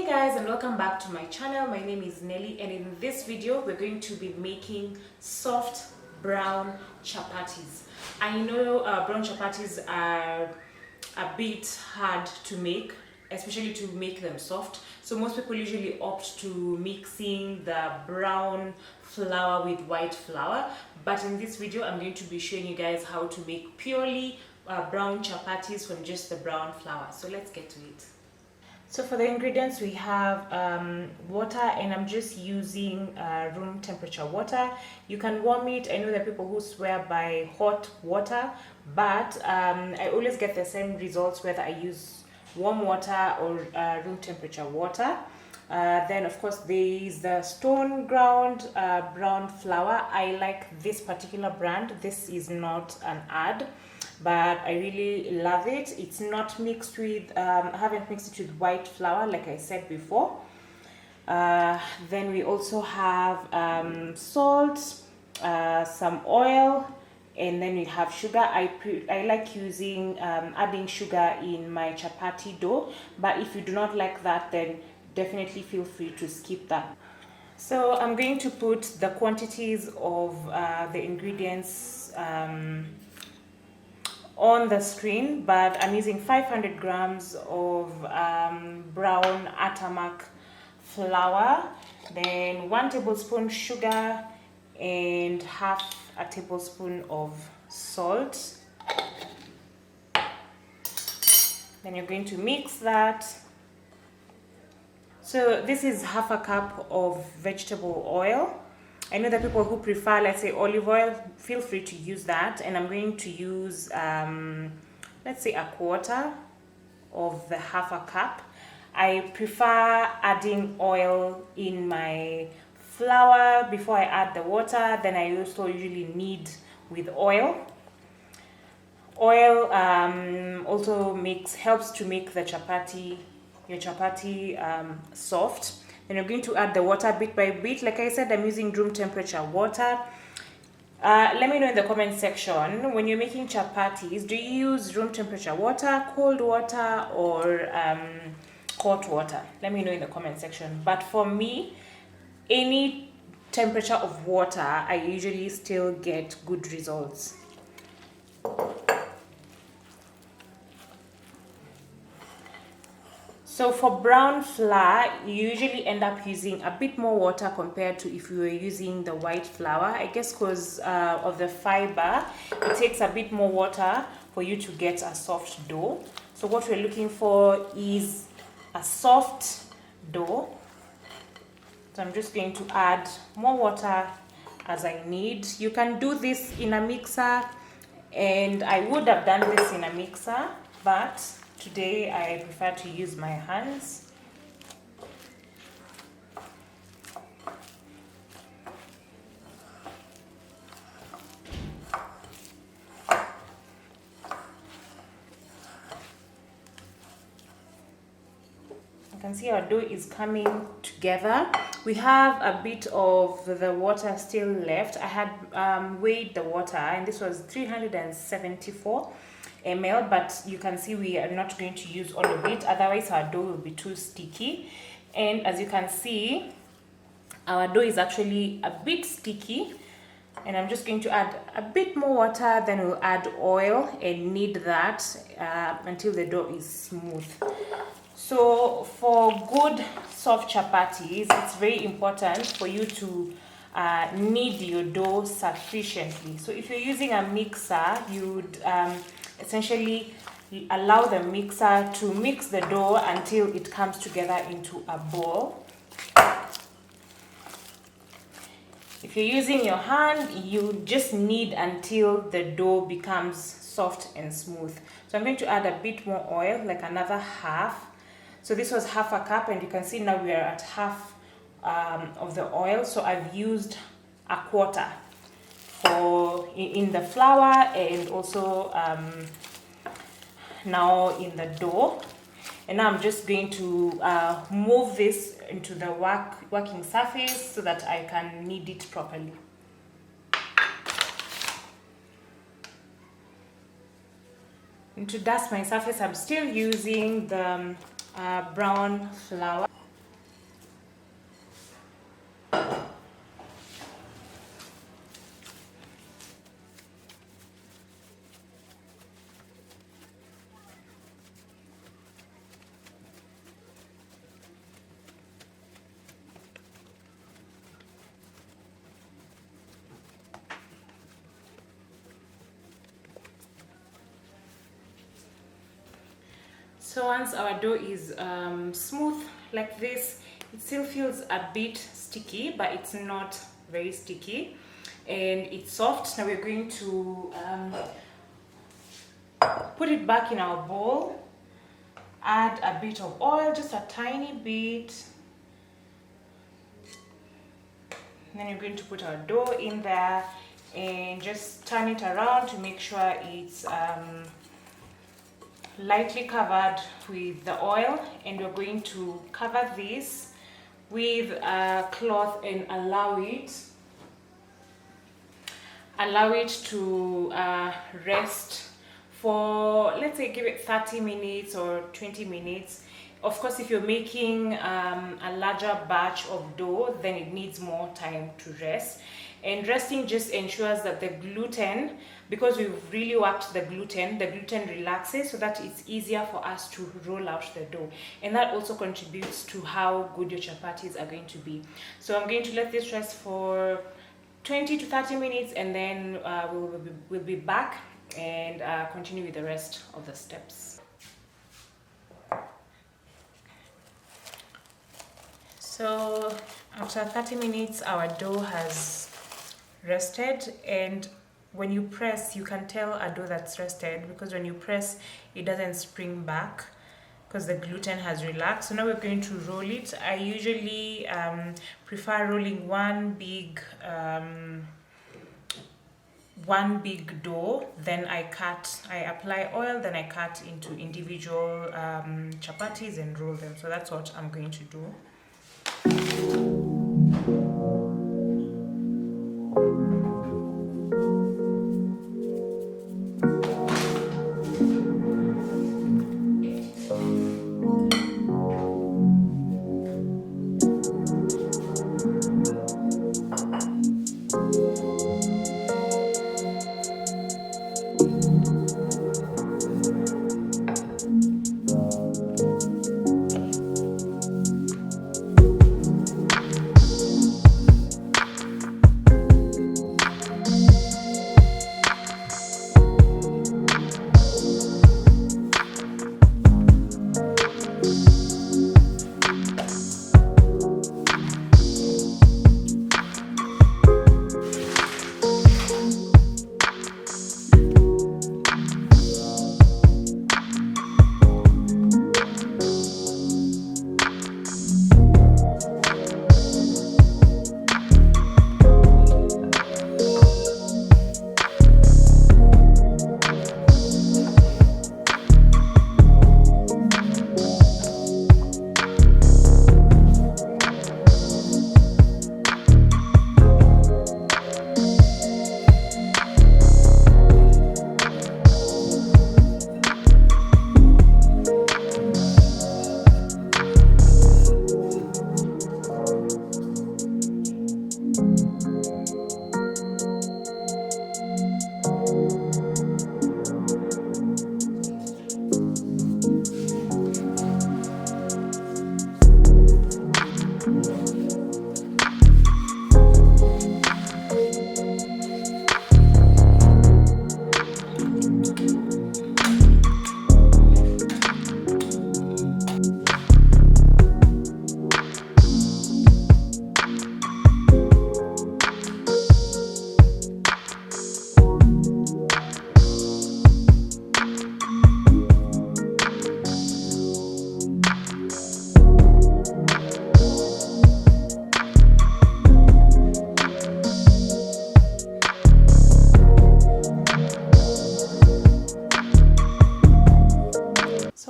Guys, and welcome back to my channel. My name is Nelly, and in this video we're going to be making soft brown chapatis. I know brown chapatis are a bit hard to make, especially to make them soft, so most people usually opt to mixing the brown flour with white flour, but in this video I'm going to be showing you guys how to make purely brown chapatis from just the brown flour. So let's get to it. So for the ingredients, we have water, and I'm just using room temperature water. You can warm it. I know there are people who swear by hot water, but I always get the same results whether I use warm water or room temperature water. Then of course there is the stone ground brown flour. I like this particular brand. This is not an ad, but I really love it. It's not mixed with I haven't mixed it with white flour like I said before. Then we also have salt, some oil, and then we have sugar. I like using adding sugar in my chapati dough, but if you do not like that, then definitely feel free to skip that. So I'm going to put the quantities of the ingredients on the screen, but I'm using 500 grams of brown atamak flour, then 1 tablespoon sugar, and half a tablespoon of salt. Then you're going to mix that. So this is half a cup of vegetable oil. I know that people who prefer, let's say, olive oil, feel free to use that, and I'm going to use let's say a quarter of the half a cup. I prefer adding oil in my flour before I add the water. Then I also usually knead with oil. Oil also helps to make the your chapati soft. Then you're going to add the water bit by bit. Like I said, I'm using room temperature water. Let me know in the comment section, when you're making chapatis, do you use room temperature water, cold water, or hot water? Let me know in the comment section. But for me, any temperature of water, I usually still get good results. So for brown flour, you usually end up using a bit more water compared to if you were using the white flour. I guess because of the fiber, it takes a bit more water for you to get a soft dough. So what we're looking for is a soft dough. So I'm just going to add more water as I need. You can do this in a mixer, and I would have done this in a mixer, but today I prefer to use my hands. You can see our dough is coming together. We have a bit of the water still left. I had weighed the water, and this was 374 ml, but you can see we are not going to use all of it, otherwise our dough will be too sticky. And as you can see, our dough is actually a bit sticky, and I'm just going to add a bit more water, then we'll add oil and knead that until the dough is smooth. So for good soft chapatis, it's very important for you to knead your dough sufficiently. So if you're using a mixer, you would essentially allow the mixer to mix the dough until it comes together into a ball. If you're using your hand, you just knead until the dough becomes soft and smooth. So I'm going to add a bit more oil, like another half. So this was half a cup, and you can see now we are at half of the oil. So I've used a quarter in the flour, and also now in the dough. And now I'm just going to move this into the working surface so that I can knead it properly. And to dust my surface, I'm still using the brown flour. So once our dough is smooth like this, it still feels a bit sticky, but it's not very sticky, and it's soft. Now we're going to put it back in our bowl, add a bit of oil, just a tiny bit. And then you're going to put our dough in there and just turn it around to make sure it's lightly covered with the oil. And we're going to cover this with a cloth and allow it to rest for, let's say, give it 30 minutes or 20 minutes. Of course, if you're making a larger batch of dough, then it needs more time to rest. And resting just ensures that the gluten, because we've really worked the gluten relaxes so that it's easier for us to roll out the dough. And that also contributes to how good your chapatis are going to be. So I'm going to let this rest for 20 to 30 minutes, and then we'll be back and continue with the rest of the steps. So after 30 minutes, our dough has rested, and when you press, you can tell a dough that's rested because when you press, it doesn't spring back because the gluten has relaxed. So now we're going to roll it. I usually prefer rolling one big dough, then I apply oil, then I cut into individual chapatis and roll them. So that's what I'm going to do.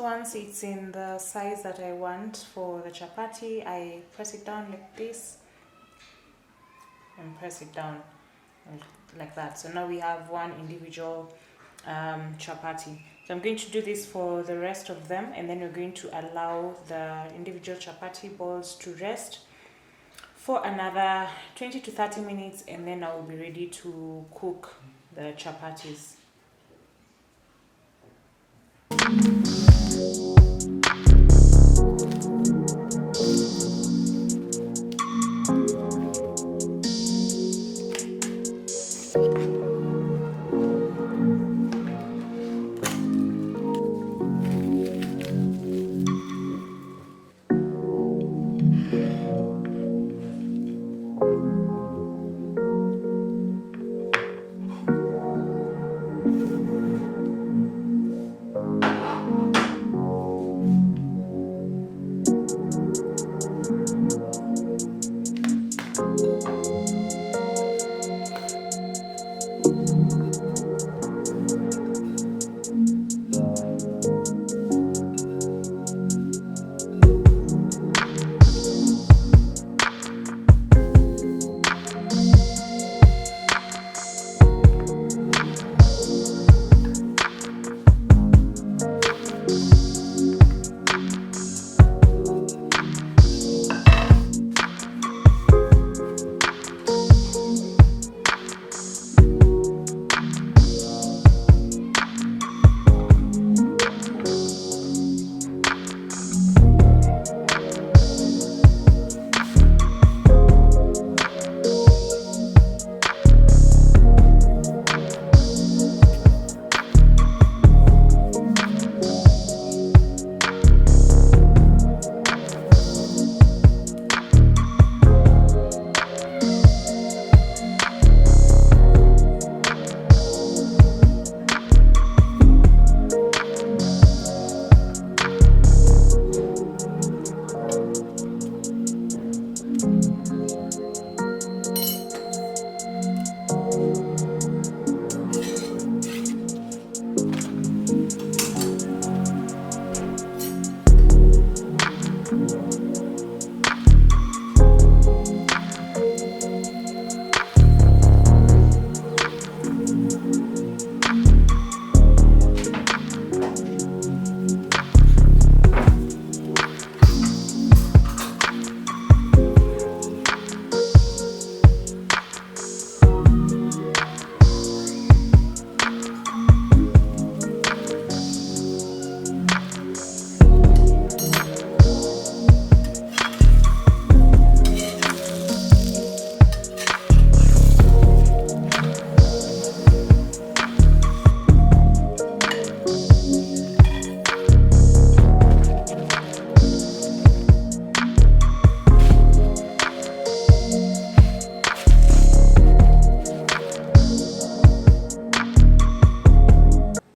Once it's in the size that I want for the chapati, I press it down like this and press it down like that. So now we have one individual chapati. So I'm going to do this for the rest of them, and then we're going to allow the individual chapati balls to rest for another 20 to 30 minutes, and then I will be ready to cook the chapatis.